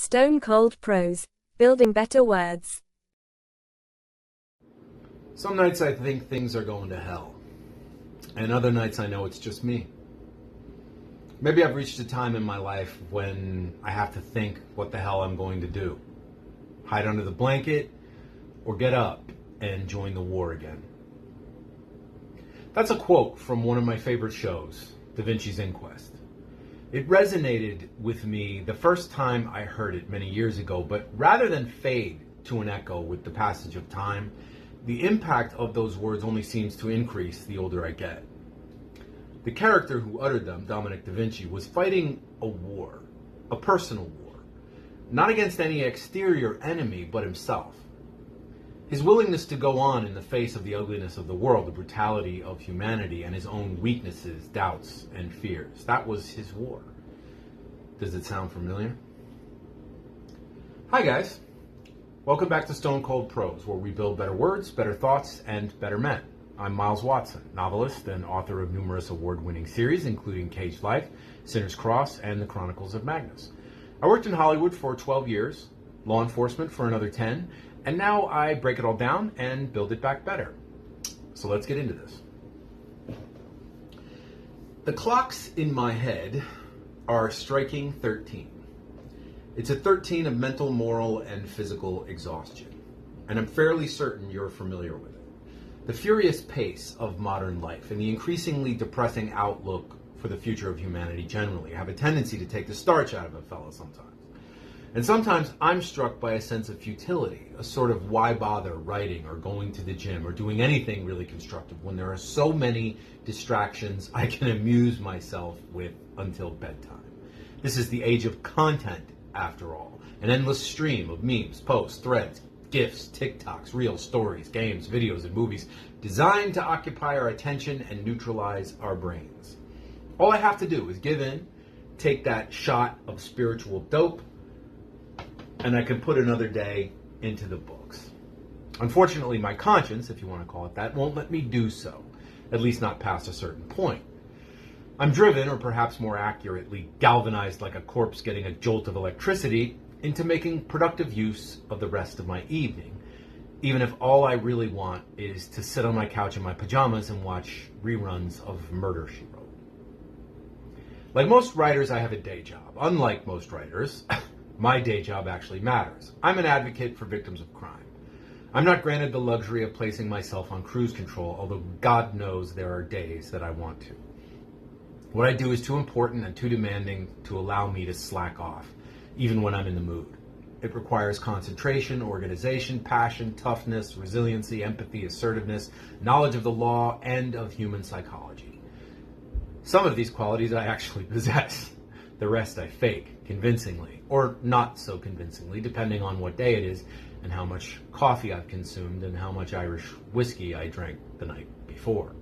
Stone Cold Prose, building better words. Some nights I think things are going to hell, and other nights I know it's just me. Maybe I've reached a time in my life when I have to think what the hell I'm going to do. Hide under the blanket, or get up and join the war again. That's a quote from one of my favorite shows, Da Vinci's Inquest. It resonated with me the first time I heard it many years ago, but rather than fade to an echo with the passage of time, the impact of those words only seems to increase the older I get. The character who uttered them, Dominic Da Vinci, was fighting a war, a personal war, not against any exterior enemy but himself. His willingness to go on in the face of the ugliness of the world, the brutality of humanity, and his own weaknesses, doubts, and fears. That was his war. Does it sound familiar? Hi guys. Welcome back to Stone Cold Prose, where we build better words, better thoughts, and better men. I'm Miles Watson, novelist and author of numerous award-winning series, including Caged Life, Sinner's Cross, and The Chronicles of Magnus. I worked in Hollywood for 12 years, law enforcement for another 10, and now I break it all down and build it back better. So let's get into this. The clocks in my head are striking 13. It's a 13 of mental, moral, and physical exhaustion. And I'm fairly certain you're familiar with it. The furious pace of modern life and the increasingly depressing outlook for the future of humanity generally have a tendency to take the starch out of a fellow sometimes. And sometimes I'm struck by a sense of futility, a sort of why bother writing or going to the gym or doing anything really constructive when there are so many distractions I can amuse myself with until bedtime. This is the age of content, after all. An endless stream of memes, posts, threads, GIFs, TikToks, reels, stories, games, videos, and movies designed to occupy our attention and neutralize our brains. All I have to do is give in, take that shot of spiritual dope, and I can put another day into the books. Unfortunately, my conscience, if you want to call it that, won't let me do so, at least not past a certain point. I'm driven, or perhaps more accurately, galvanized like a corpse getting a jolt of electricity, into making productive use of the rest of my evening, even if all I really want is to sit on my couch in my pajamas and watch reruns of Murder, She Wrote. Like most writers, I have a day job. Unlike most writers, my day job actually matters. I'm an advocate for victims of crime. I'm not granted the luxury of placing myself on cruise control, although God knows there are days that I want to. What I do is too important and too demanding to allow me to slack off, even when I'm in the mood. It requires concentration, organization, passion, toughness, resiliency, empathy, assertiveness, knowledge of the law, and of human psychology. Some of these qualities I actually possess. The rest I fake, convincingly, or not so convincingly, depending on what day it is and how much coffee I've consumed and how much Irish whiskey I drank the night before.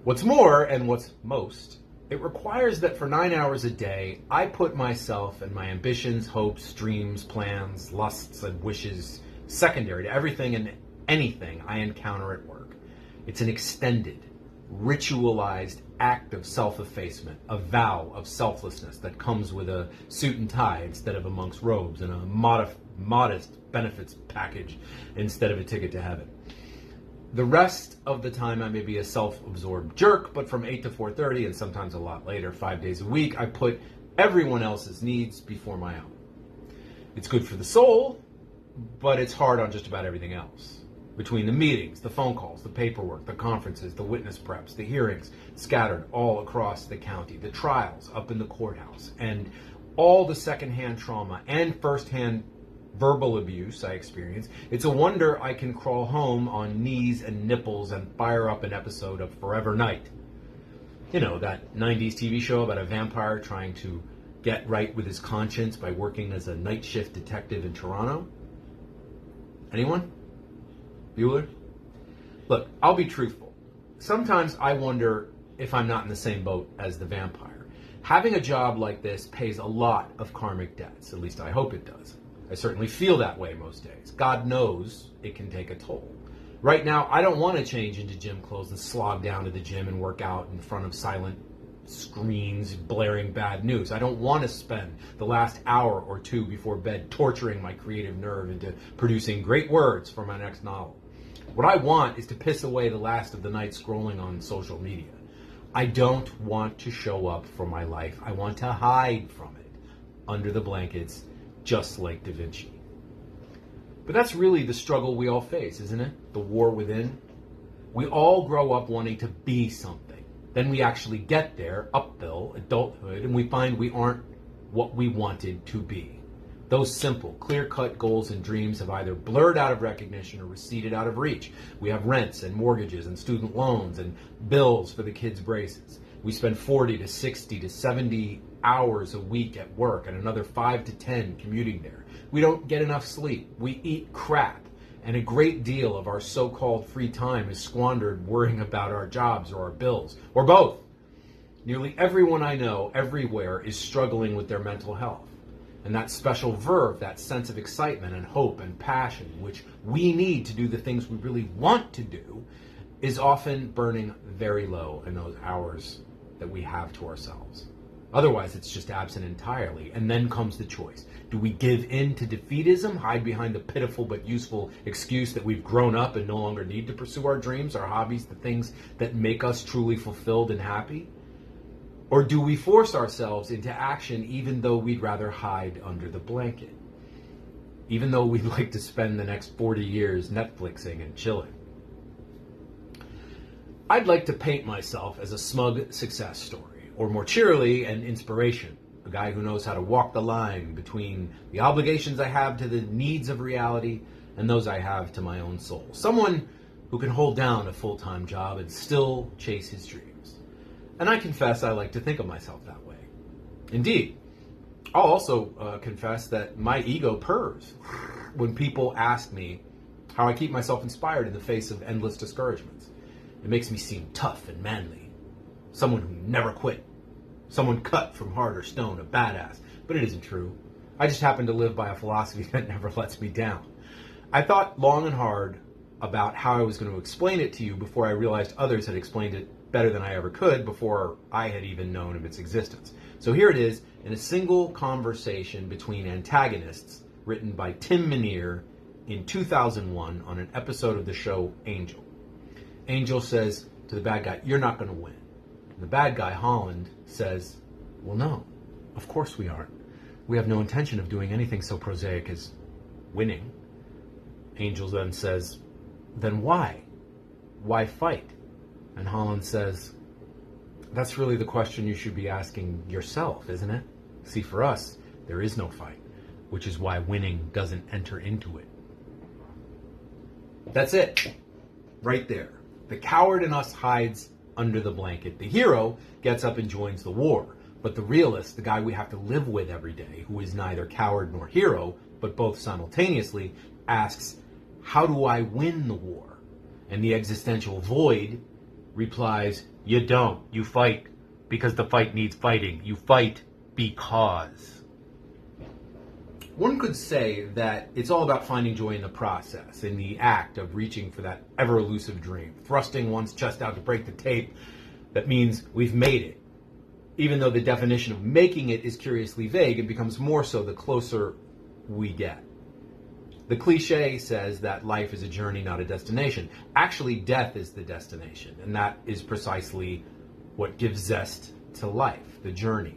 What's more, and what's most, it requires that for 9 hours a day, I put myself and my ambitions, hopes, dreams, plans, lusts, and wishes secondary to everything and anything I encounter at work. It's an extended, ritualized act of self-effacement, a vow of selflessness that comes with a suit and tie instead of a monk's robes and a modest benefits package instead of a ticket to heaven. The rest of the time I may be a self-absorbed jerk, but from 8 to 4:30 and sometimes a lot later, 5 days a week, I put everyone else's needs before my own. It's good for the soul, but it's hard on just about everything else. Between the meetings, the phone calls, the paperwork, the conferences, the witness preps, the hearings scattered all across the county, the trials up in the courthouse, and all the secondhand trauma and firsthand verbal abuse I experience, it's a wonder I can crawl home on knees and nipples and fire up an episode of Forever Night. You know, that 90s TV show about a vampire trying to get right with his conscience by working as a night shift detective in Toronto. Anyone? Bueller? Look, I'll be truthful. Sometimes I wonder if I'm not in the same boat as the vampire. Having a job like this pays a lot of karmic debts, at least I hope it does. I certainly feel that way most days. God knows it can take a toll. Right now, I don't want to change into gym clothes and slog down to the gym and work out in front of silent screens blaring bad news. I don't want to spend the last hour or two before bed torturing my creative nerve into producing great words for my next novel. What I want is to piss away the last of the night scrolling on social media. I don't want to show up for my life. I want to hide from it under the blankets, just like Da Vinci. But that's really the struggle we all face, isn't it? The war within. We all grow up wanting to be something. Then we actually get there, uphill, adulthood, and we find we aren't what we wanted to be. Those simple, clear-cut goals and dreams have either blurred out of recognition or receded out of reach. We have rents and mortgages and student loans and bills for the kids' braces. We spend 40 to 60 to 70 hours a week at work and another 5 to 10 commuting there. We don't get enough sleep. We eat crap. And a great deal of our so-called free time is squandered worrying about our jobs or our bills, or both. Nearly everyone I know, everywhere, is struggling with their mental health. And that special verve, that sense of excitement and hope and passion, which we need to do the things we really want to do, is often burning very low in those hours that we have to ourselves. Otherwise, it's just absent entirely. And then comes the choice. Do we give in to defeatism, hide behind the pitiful but useful excuse that we've grown up and no longer need to pursue our dreams, our hobbies, the things that make us truly fulfilled and happy? Or do we force ourselves into action even though we'd rather hide under the blanket? Even though we'd like to spend the next 40 years Netflixing and chilling? I'd like to paint myself as a smug success story, or more cheerily, an inspiration. A guy who knows how to walk the line between the obligations I have to the needs of reality and those I have to my own soul. Someone who can hold down a full-time job and still chase his dreams. And I confess I like to think of myself that way. Indeed, I'll also confess that my ego purrs when people ask me how I keep myself inspired in the face of endless discouragements. It makes me seem tough and manly, someone who never quit, someone cut from heart or stone, a badass. But it isn't true. I just happen to live by a philosophy that never lets me down. I thought long and hard about how I was going to explain it to you before I realized others had explained it better than I ever could before I had even known of its existence. So here it is in a single conversation between antagonists written by Tim Minear in 2001 on an episode of the show Angel. Angel says to the bad guy, "You're not going to win." And the bad guy, Holland, says, "Well, no, of course we aren't. We have no intention of doing anything so prosaic as winning." Angel then says, "Then why? Why fight?" And Holland says, "That's really the question you should be asking yourself, isn't it? See, for us, there is no fight, which is why winning doesn't enter into it." That's it. Right there. The coward in us hides under the blanket. The hero gets up and joins the war. But the realist, the guy we have to live with every day, who is neither coward nor hero, but both simultaneously, asks, "How do I win the war?" And the existential void replies, "You don't. You fight because the fight needs fighting. You fight because." One could say that it's all about finding joy in the process, in the act of reaching for that ever-elusive dream, thrusting one's chest out to break the tape that means we've made it. Even though the definition of making it is curiously vague, it becomes more so the closer we get. The cliche says that life is a journey, not a destination. Actually, death is the destination, and that is precisely what gives zest to life, the journey,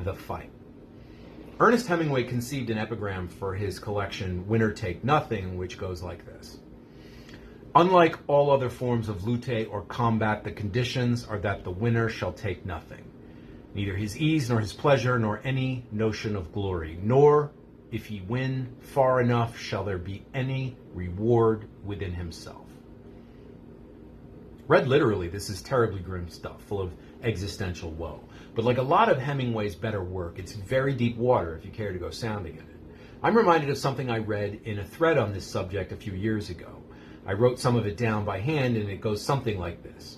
the fight. Ernest Hemingway conceived an epigram for his collection Winner Take Nothing, which goes like this. "Unlike all other forms of lute or combat, the conditions are that the winner shall take nothing. Neither his ease nor his pleasure nor any notion of glory, nor if he win far enough shall there be any reward within himself." Read literally, this is terribly grim stuff, full of existential woe. But like a lot of Hemingway's better work, it's very deep water if you care to go sounding in it. I'm reminded of something I read in a thread on this subject a few years ago. I wrote some of it down by hand, and it goes something like this.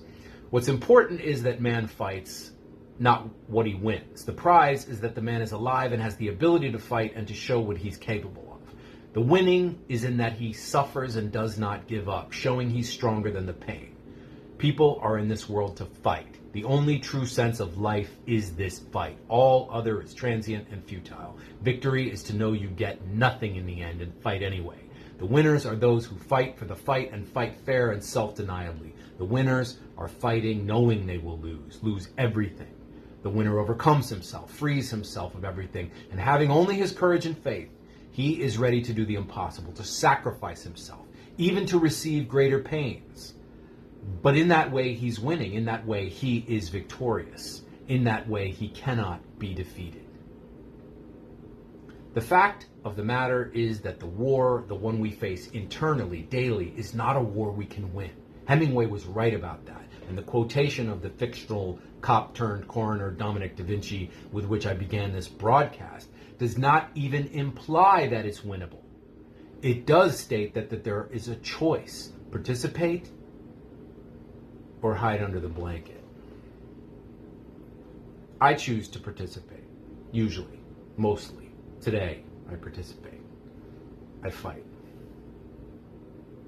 "What's important is that man fights, not what he wins. The prize is that the man is alive and has the ability to fight and to show what he's capable of. The winning is in that he suffers and does not give up, showing he's stronger than the pain. People are in this world to fight. The only true sense of life is this fight. All other is transient and futile. Victory is to know you get nothing in the end and fight anyway. The winners are those who fight for the fight and fight fair and self-deniably. The winners are fighting knowing they will lose everything. The winner overcomes himself, frees himself of everything, and having only his courage and faith, he is ready to do the impossible, to sacrifice himself, even to receive greater pains. But in that way, he's winning. In that way, he is victorious. In that way, he cannot be defeated. The fact of the matter is that the war, the one we face internally, daily, is not a war we can win. Hemingway was right about that. And the quotation of the fictional cop-turned-coroner Dominic Da Vinci, with which I began this broadcast, does not even imply that it's winnable. It does state that there is a choice: participate or hide under the blanket. I choose to participate. Usually. Mostly. Today, I participate. I fight.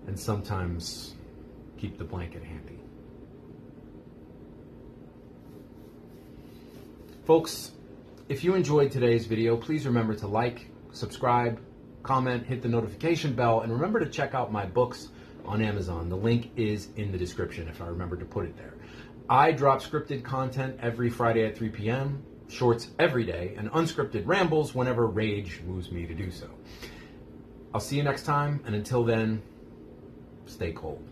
And sometimes keep the blanket handy. Folks, if you enjoyed today's video, please remember to like, subscribe, comment, hit the notification bell, and remember to check out my books on Amazon. The link is in the description if I remember to put it there. I drop scripted content every Friday at 3 p.m., shorts every day, and unscripted rambles whenever rage moves me to do so. I'll see you next time, and until then, stay cold.